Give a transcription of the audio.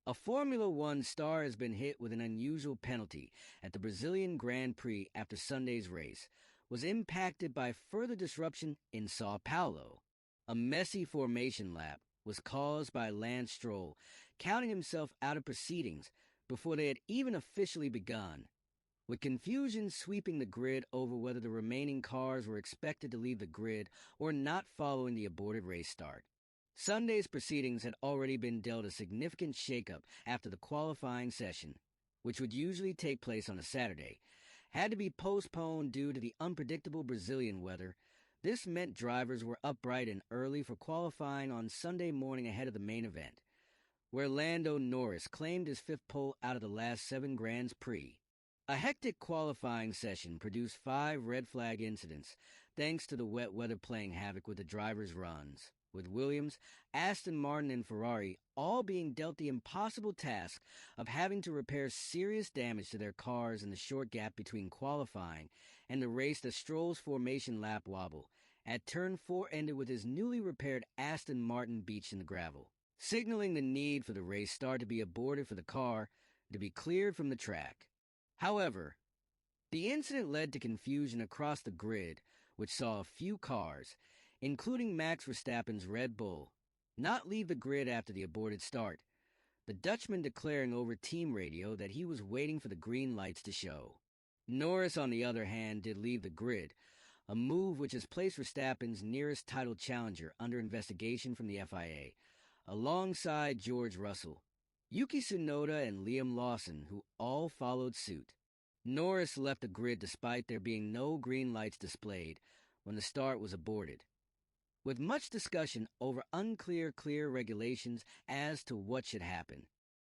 A Formula One star has been hit with an unusual penalty at the Brazilian Grand Prix after Sunday's race was impacted by further disruption in Sao Paulo. A messy formation lap was caused by Lance Stroll counting himself out of proceedings before they had even officially begun, with confusion sweeping the grid over whether the remaining cars were expected to leave the grid or not following the aborted race start. Sunday's proceedings had already been dealt a significant shakeup after the qualifying session, which would usually take place on a Saturday, had to be postponed due to the unpredictable Brazilian weather. This meant drivers were up bright and early for qualifying on Sunday morning ahead of the main event, where Norris claimed his fifth pole out of the last 7 Grands Prix. A hectic qualifying session produced 5 red flag incidents thanks to the wet weather playing havoc with the drivers' runs, with Williams, Aston Martin, and Ferrari all being dealt the impossible task of having to repair serious damage to their cars in the short gap between qualifying and the race. The Stroll's formation lap wobble at turn 4 ended with his newly repaired Aston Martin beached in the gravel, signaling the need for the race start to be aborted for the car to be cleared from the track. However, the incident led to confusion across the grid, which saw a few cars, including Max Verstappen's Red Bull, not leave the grid after the aborted start, the Dutchman declaring over team radio that he was waiting for the green lights to show. Norris, on the other hand, did leave the grid, a move which has placed Verstappen's nearest title challenger under investigation from the FIA, alongside George Russell, Yuki Tsunoda, and Liam Lawson, who all followed suit. Norris left the grid despite there being no green lights displayed when the start was aborted, with much discussion over unclear regulations as to what should happen.